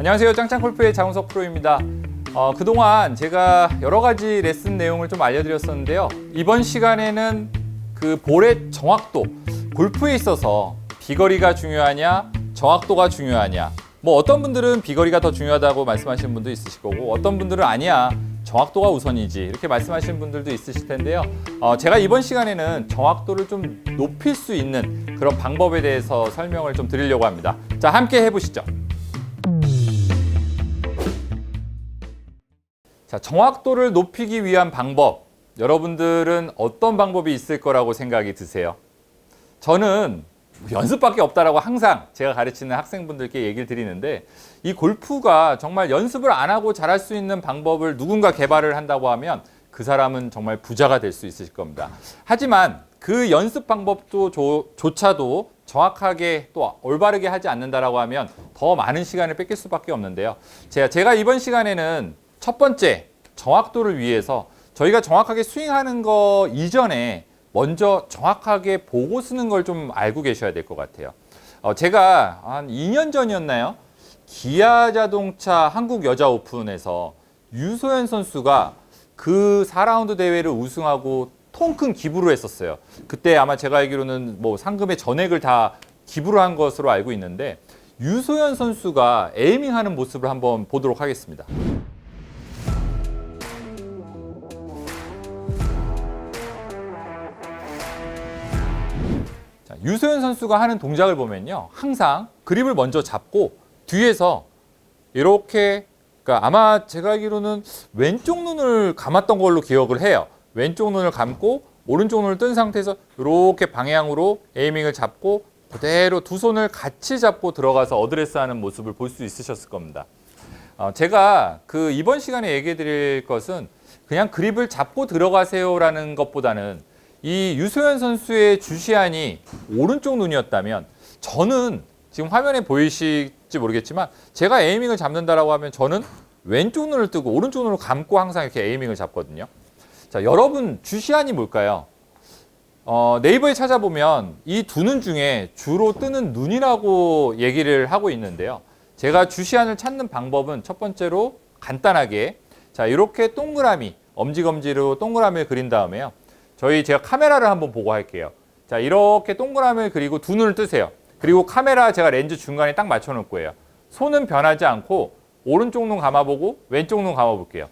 안녕하세요. 짱짱골프의 장우석 프로입니다. 그동안 제가 여러 가지 레슨 내용을 좀 알려드렸었는데요. 이번 시간에는 그 볼의 정확도, 골프에 있어서 비거리가 중요하냐, 정확도가 중요하냐. 뭐 어떤 분들은 비거리가 더 중요하다고 말씀하시는 분도 있으실 거고, 어떤 분들은 아니야, 정확도가 우선이지, 이렇게 말씀하시는 분들도 있으실 텐데요. 제가 이번 시간에는 정확도를 좀 높일 수 있는 그런 방법에 대해서 설명을 좀 드리려고 합니다. 자, 함께 해보시죠. 자, 정확도를 높이기 위한 방법, 여러분들은 어떤 방법이 있을 거라고 생각이 드세요? 저는 연습밖에 없다라고 항상 제가 가르치는 학생분들께 얘기를 드리는데, 이 골프가 정말 연습을 안 하고 잘할 수 있는 방법을 누군가 개발을 한다고 하면 그 사람은 정말 부자가 될 수 있을 겁니다. 하지만 그 연습 방법도 조차도 정확하게 또 올바르게 하지 않는다라고 하면 더 많은 시간을 뺏길 수밖에 없는데요. 제가 이번 시간에는 첫 번째, 정확도를 위해서 저희가 정확하게 스윙하는 거 이전에 먼저 정확하게 보고 쓰는 걸 좀 알고 계셔야 될 것 같아요. 제가 한 2년 전이었나요? 기아 자동차 한국 여자 오픈에서 유소연 선수가 그 4라운드 대회를 우승하고 통큰 기부를 했었어요. 그때 아마 제가 알기로는 뭐 상금의 전액을 다 기부를 한 것으로 알고 있는데, 유소연 선수가 에이밍하는 모습을 한번 보도록 하겠습니다. 유소연 선수가 하는 동작을 보면요, 항상 그립을 먼저 잡고 뒤에서 이렇게, 그러니까 아마 제가 알기로는 왼쪽 눈을 감았던 걸로 기억을 해요. 왼쪽 눈을 감고 오른쪽 눈을 뜬 상태에서 이렇게 방향으로 에이밍을 잡고 그대로 두 손을 같이 잡고 들어가서 어드레스하는 모습을 볼 수 있으셨을 겁니다. 제가 그 이번 시간에 얘기해 드릴 것은 그냥 그립을 잡고 들어가세요라는 것보다는, 이 유소연 선수의 주시안이 오른쪽 눈이었다면, 저는 지금 화면에 보이실지 모르겠지만 제가 에이밍을 잡는다라고 하면 저는 왼쪽 눈을 뜨고 오른쪽 눈을 감고 항상 이렇게 에이밍을 잡거든요. 자, 여러분 주시안이 뭘까요? 네이버에 찾아보면 이 두 눈 중에 주로 뜨는 눈이라고 얘기를 하고 있는데요. 제가 주시안을 찾는 방법은 첫 번째로 간단하게, 자, 이렇게 동그라미, 엄지검지로 동그라미를 그린 다음에요. 제가 카메라를 한번 보고 할게요. 자, 이렇게 동그라미를 그리고 두 눈을 뜨세요. 그리고 카메라 제가 렌즈 중간에 딱 맞춰 놓을 거예요. 손은 변하지 않고 오른쪽 눈 감아보고 왼쪽 눈 감아볼게요.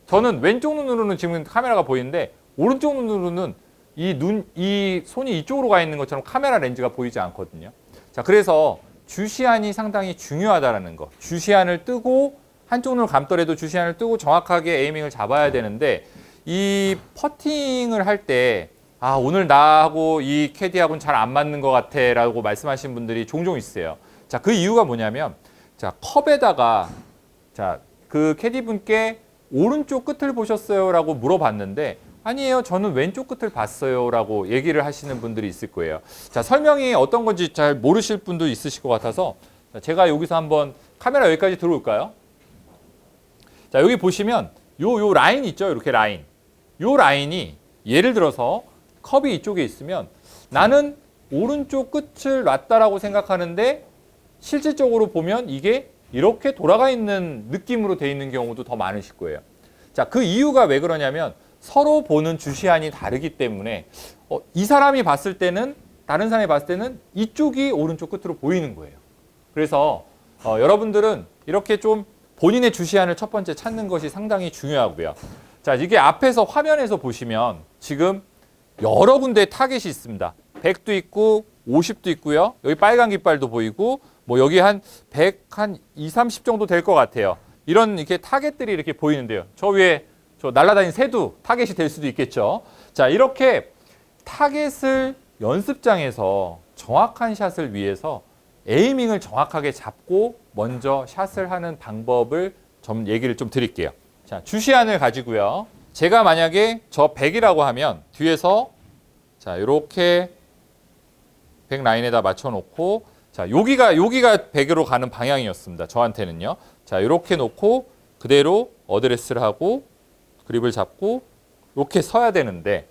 저는 왼쪽 눈으로는 지금 카메라가 보이는데, 오른쪽 눈으로는 이 손이 이쪽으로 가 있는 것처럼 카메라 렌즈가 보이지 않거든요. 자, 그래서 주시안이 상당히 중요하다라는 거. 주시안을 뜨고, 한쪽 눈을 감더라도 주시안을 뜨고 정확하게 에이밍을 잡아야 되는데, 이 퍼팅을 할 때 오늘 나하고 이 캐디하고는 잘 안 맞는 것 같아 라고 말씀하시는 분들이 종종 있어요. 자, 그 이유가 뭐냐면, 자, 컵에다가, 자, 그 캐디분께 오른쪽 끝을 보셨어요 라고 물어봤는데, 아니에요, 저는 왼쪽 끝을 봤어요 라고 얘기를 하시는 분들이 있을 거예요. 자, 설명이 어떤 건지 잘 모르실 분도 있으실 것 같아서 제가 여기서 한번 카메라 여기까지 들어올까요? 자, 여기 보시면 요 라인 있죠? 이렇게 라인. 요 라인이, 예를 들어서 컵이 이쪽에 있으면 나는 오른쪽 끝을 놨다라고 생각하는데, 실질적으로 보면 이게 이렇게 돌아가 있는 느낌으로 돼 있는 경우도 더 많으실 거예요. 자, 그 이유가 왜 그러냐면 서로 보는 주시안이 다르기 때문에, 이 사람이 봤을 때는, 다른 사람이 봤을 때는 이쪽이 오른쪽 끝으로 보이는 거예요. 그래서 여러분들은 이렇게 좀 본인의 주시안을 첫 번째 찾는 것이 상당히 중요하고요. 자, 이게 앞에서 화면에서 보시면 지금 여러 군데 타겟이 있습니다. 100도 있고 50도 있고요. 여기 빨간 깃발도 보이고, 뭐 여기 한 100, 한 20, 30 정도 될 것 같아요. 이런 이렇게 타겟들이 이렇게 보이는데요. 저 위에 저 날아다니는 새도 타겟이 될 수도 있겠죠. 자, 이렇게 타겟을 연습장에서 정확한 샷을 위해서 에이밍을 정확하게 잡고 먼저 샷을 하는 방법을 좀 얘기를 좀 드릴게요. 자, 주시안을 가지고요. 제가 만약에 저 100이라고 하면 뒤에서, 자, 이렇게 100 라인에다 맞춰 놓고, 자, 여기가 100으로 가는 방향이었습니다. 저한테는요. 자, 이렇게 놓고 그대로 어드레스를 하고 그립을 잡고 이렇게 서야 되는데,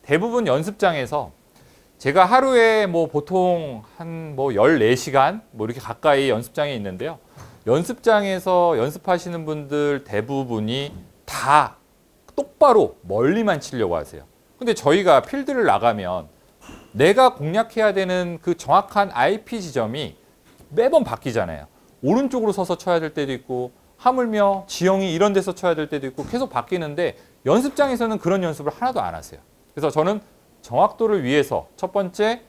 대부분 연습장에서 제가 하루에 뭐 보통 한 뭐 14시간 뭐 이렇게 가까이 연습장에 있는데요. 연습장에서 연습하시는 분들 대부분이 다 똑바로 멀리만 치려고 하세요. 근데 저희가 필드를 나가면 내가 공략해야 되는 그 정확한 IP 지점이 매번 바뀌잖아요. 오른쪽으로 서서 쳐야 될 때도 있고 하물며 지형이 이런 데서 쳐야 될 때도 있고 계속 바뀌는데 연습장에서는 그런 연습을 하나도 안 하세요. 그래서 저는 정확도를 위해서 첫 번째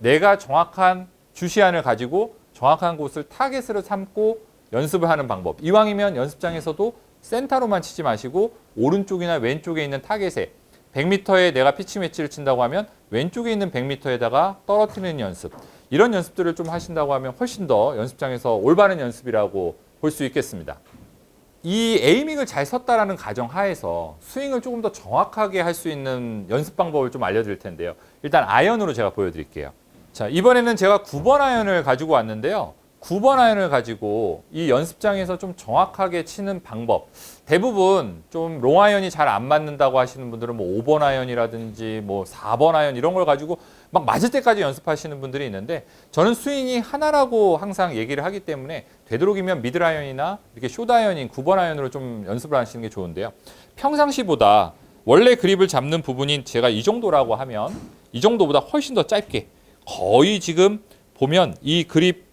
내가 정확한 주시안을 가지고 정확한 곳을 타겟으로 삼고 연습을 하는 방법. 이왕이면 연습장에서도 센터로만 치지 마시고 오른쪽이나 왼쪽에 있는 타겟에 100m에 내가 피치 매치를 친다고 하면 왼쪽에 있는 100m에다가 떨어뜨리는 연습. 이런 연습들을 좀 하신다고 하면 훨씬 더 연습장에서 올바른 연습이라고 볼 수 있겠습니다. 이 에이밍을 잘 섰다라는 가정 하에서 스윙을 조금 더 정확하게 할 수 있는 연습 방법을 좀 알려드릴 텐데요. 일단 아이언으로 제가 보여드릴게요. 자, 이번에는 제가 9번 아이언을 가지고 왔는데요. 9번 아이언을 가지고 이 연습장에서 좀 정확하게 치는 방법. 대부분 좀 롱 아이언이 잘 안 맞는다고 하시는 분들은 뭐 5번 아이언이라든지 뭐 4번 아이언 이런 걸 가지고 막 맞을 때까지 연습하시는 분들이 있는데 저는 스윙이 하나라고 항상 얘기를 하기 때문에 되도록이면 미들 아이언이나 이렇게 숏 아이언인 9번 아이언으로 좀 연습을 하시는 게 좋은데요. 평상시보다 원래 그립을 잡는 부분인 제가 이 정도라고 하면 이 정도보다 훨씬 더 짧게 거의 지금 보면 이 그립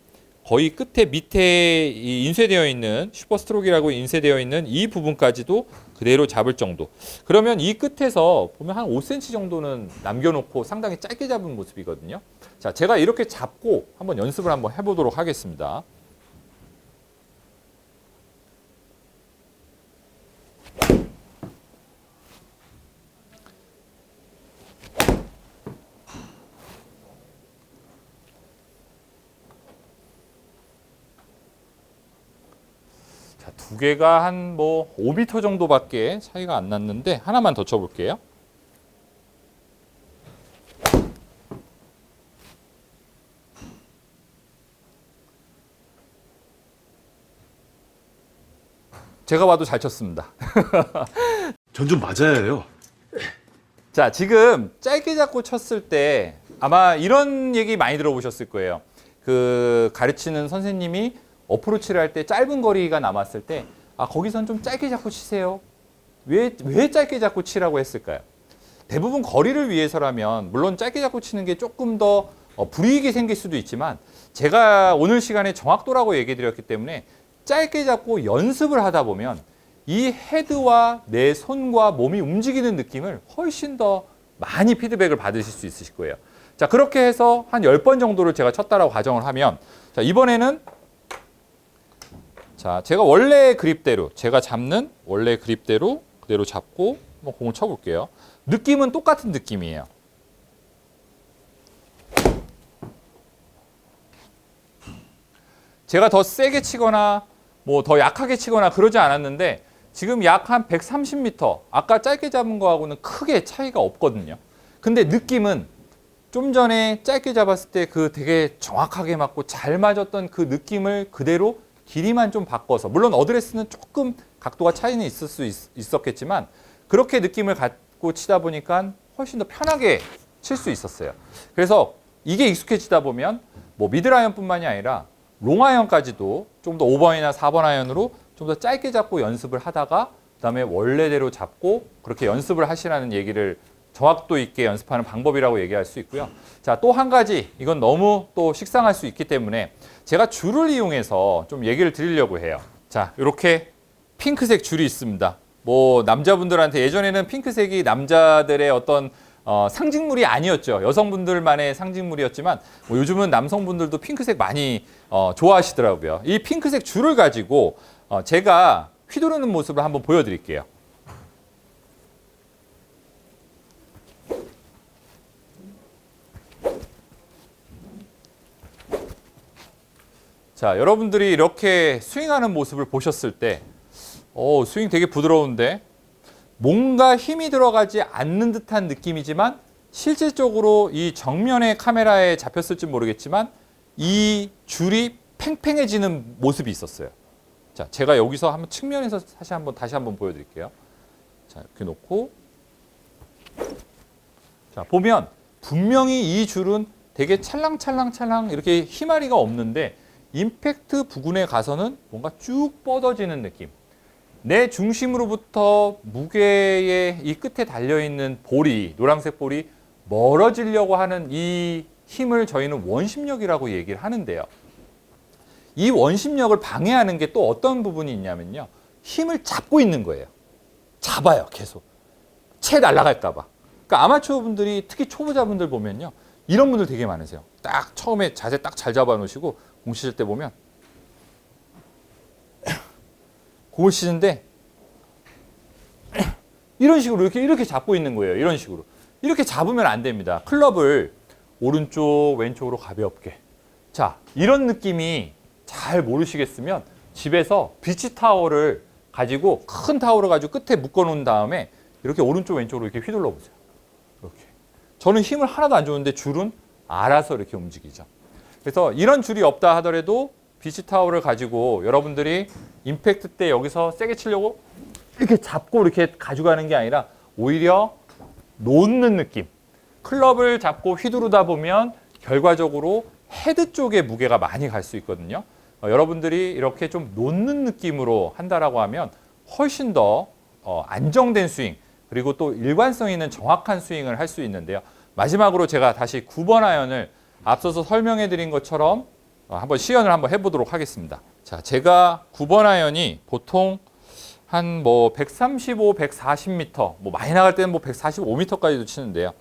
거의 끝에 밑에 인쇄되어 있는 슈퍼스트로크라고 인쇄되어 있는 이 부분까지도 그대로 잡을 정도. 그러면 이 끝에서 보면 한 5cm 정도는 남겨놓고 상당히 짧게 잡은 모습이거든요. 자, 제가 이렇게 잡고 한번 연습을 한번 해보도록 하겠습니다. 두 개가 한 뭐 5m 정도밖에 차이가 안 났는데 하나만 더 쳐볼게요. 제가 봐도 잘 쳤습니다. 전 좀 맞아야 해요. 자, 지금 짧게 잡고 쳤을 때 아마 이런 얘기 많이 들어보셨을 거예요. 그 가르치는 선생님이 어프로치를 할 때 짧은 거리가 남았을 때 거기선 좀 짧게 잡고 치세요. 왜 짧게 잡고 치라고 했을까요? 대부분 거리를 위해서라면 물론 짧게 잡고 치는 게 조금 더 불이익이 생길 수도 있지만 제가 오늘 시간에 정확도라고 얘기 드렸기 때문에 짧게 잡고 연습을 하다 보면 이 헤드와 내 손과 몸이 움직이는 느낌을 훨씬 더 많이 피드백을 받으실 수 있으실 거예요. 자, 그렇게 해서 한 10번 정도를 제가 쳤다라고 가정을 하면 자, 이번에는 자, 제가 원래 그립대로 제가 잡는 원래 그립대로 그대로 잡고 한번 공을 쳐볼게요. 느낌은 똑같은 느낌이에요. 제가 더 세게 치거나 뭐 더 약하게 치거나 그러지 않았는데 지금 약 한 130m 아까 짧게 잡은 거하고는 크게 차이가 없거든요. 근데 느낌은 좀 전에 짧게 잡았을 때 그 되게 정확하게 맞고 잘 맞았던 그 느낌을 그대로 길이만 좀 바꿔서 물론 어드레스는 조금 각도가 차이는 있을 수 있었겠지만 그렇게 느낌을 갖고 치다 보니까 훨씬 더 편하게 칠 수 있었어요. 그래서 이게 익숙해지다 보면 뭐 미들 아이언뿐만이 아니라 롱 아이언까지도 좀 더 5번이나 4번 아이언으로 좀 더 짧게 잡고 연습을 하다가 그다음에 원래대로 잡고 그렇게 연습을 하시라는 얘기를 정확도 있게 연습하는 방법이라고 얘기할 수 있고요. 자, 또 한 가지 이건 너무 또 식상할 수 있기 때문에 제가 줄을 이용해서 좀 얘기를 드리려고 해요. 자, 이렇게 핑크색 줄이 있습니다. 뭐 남자분들한테 예전에는 핑크색이 남자들의 어떤 상징물이 아니었죠. 여성분들만의 상징물이었지만 뭐 요즘은 남성분들도 핑크색 많이 좋아하시더라고요. 이 핑크색 줄을 가지고 제가 휘두르는 모습을 한번 보여드릴게요. 자, 여러분들이 이렇게 스윙하는 모습을 보셨을 때 스윙 되게 부드러운데 뭔가 힘이 들어가지 않는 듯한 느낌이지만 실질적으로 이 정면의 카메라에 잡혔을지 모르겠지만 이 줄이 팽팽해지는 모습이 있었어요. 자, 제가 여기서 한번 측면에서 다시 한번 보여드릴게요. 자, 이렇게 놓고 자, 보면 분명히 이 줄은 되게 찰랑찰랑찰랑 이렇게 희마리가 없는데 임팩트 부근에 가서는 뭔가 쭉 뻗어지는 느낌. 내 중심으로부터 무게의 이 끝에 달려있는 볼이, 노란색 볼이 멀어지려고 하는 이 힘을 저희는 원심력이라고 얘기를 하는데요. 이 원심력을 방해하는 게 또 어떤 부분이 있냐면요. 힘을 잡고 있는 거예요. 잡아요, 계속. 채 날아갈까 봐. 그러니까 아마추어 분들이, 특히 초보자분들 보면요. 이런 분들 되게 많으세요. 딱 처음에 자세 딱 잘 잡아 놓으시고 공 치실 때 보면 공을 치는데 이런 식으로 이렇게 잡고 있는 거예요. 이런 식으로. 이렇게 잡으면 안 됩니다. 클럽을 오른쪽, 왼쪽으로 가볍게. 자, 이런 느낌이 잘 모르시겠으면 집에서 비치 타월을 가지고, 큰 타월을 가지고 끝에 묶어 놓은 다음에 이렇게 오른쪽, 왼쪽으로 이렇게 휘둘러 보세요. 이렇게. 저는 힘을 하나도 안 줬는데 줄은 알아서 이렇게 움직이죠. 그래서 이런 줄이 없다 하더라도 비치 타월을 가지고 여러분들이 임팩트 때 여기서 세게 치려고 이렇게 잡고 이렇게 가져가는 게 아니라 오히려 놓는 느낌. 클럽을 잡고 휘두르다 보면 결과적으로 헤드 쪽에 무게가 많이 갈 수 있거든요. 여러분들이 이렇게 좀 놓는 느낌으로 한다라고 하면 훨씬 더 안정된 스윙, 그리고 또 일관성 있는 정확한 스윙을 할 수 있는데요. 마지막으로 제가 다시 9번 아이언을 앞서서 설명해 드린 것처럼 한번 시연을 한번 해보도록 하겠습니다. 자, 제가 9번 아이언이 보통 한 뭐 135, 140m, 뭐 많이 나갈 때는 뭐 145m까지도 치는데요.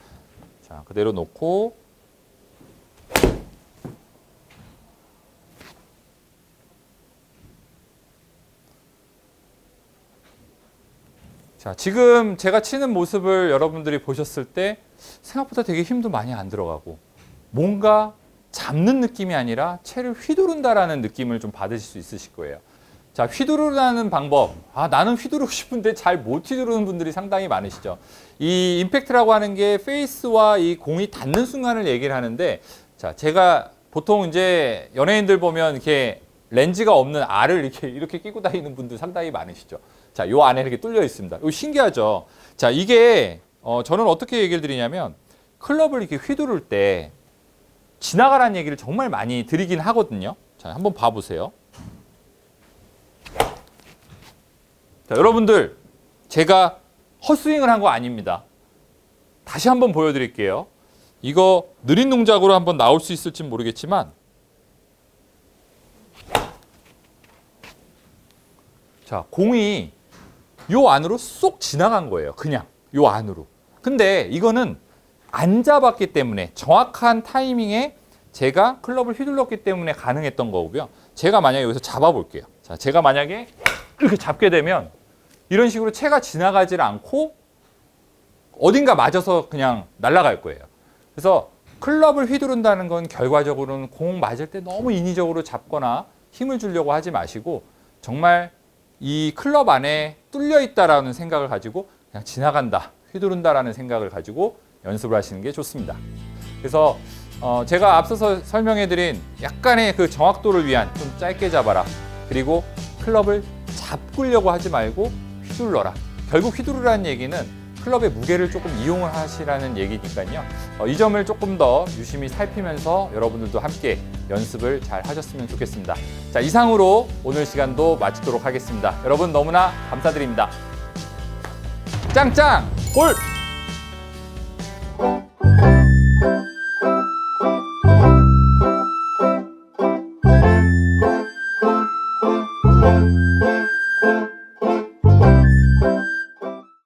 자, 그대로 놓고 자, 지금 제가 치는 모습을 여러분들이 보셨을 때 생각보다 되게 힘도 많이 안 들어가고 뭔가 잡는 느낌이 아니라 채를 휘두른다라는 느낌을 좀 받으실 수 있으실 거예요. 자, 휘두르라는 방법. 나는 휘두르고 싶은데 잘 못 휘두르는 분들이 상당히 많으시죠. 이 임팩트라고 하는 게 페이스와 이 공이 닿는 순간을 얘기를 하는데, 자, 제가 보통 이제 연예인들 보면 이렇게 렌즈가 없는 알을 이렇게 끼고 다니는 분들 상당히 많으시죠. 자, 요 안에 이렇게 뚫려 있습니다. 이거 신기하죠. 자, 이게 저는 어떻게 얘기를 드리냐면 클럽을 이렇게 휘두를 때 지나가라는 얘기를 정말 많이 드리긴 하거든요. 자, 한번 봐보세요. 자, 여러분들, 제가 헛스윙을 한 거 아닙니다. 다시 한번 보여드릴게요. 이거 느린 동작으로 한번 나올 수 있을지 모르겠지만, 자, 공이 요 안으로 쏙 지나간 거예요. 그냥 요 안으로. 근데 이거는 안 잡았기 때문에, 정확한 타이밍에 제가 클럽을 휘둘렀기 때문에 가능했던 거고요. 제가 만약에 여기서 잡아볼게요. 자, 제가 만약에 이렇게 잡게 되면 이런 식으로 채가 지나가질 않고 어딘가 맞아서 그냥 날아갈 거예요. 그래서 클럽을 휘두른다는 건 결과적으로는 공 맞을 때 너무 인위적으로 잡거나 힘을 주려고 하지 마시고 정말 이 클럽 안에 뚫려 있다라는 생각을 가지고 그냥 지나간다, 휘두른다라는 생각을 가지고 연습을 하시는 게 좋습니다. 그래서 제가 앞서서 설명해드린 약간의 그 정확도를 위한 좀 짧게 잡아라. 그리고 클럽을 잡으려고 하지 말고 휘둘러라. 결국 휘두르라는 얘기는 클럽의 무게를 조금 이용을 하시라는 얘기니까요. 이 점을 조금 더 유심히 살피면서 여러분들도 함께 연습을 잘 하셨으면 좋겠습니다. 자, 이상으로 오늘 시간도 마치도록 하겠습니다. 여러분 너무나 감사드립니다. 짱짱 볼!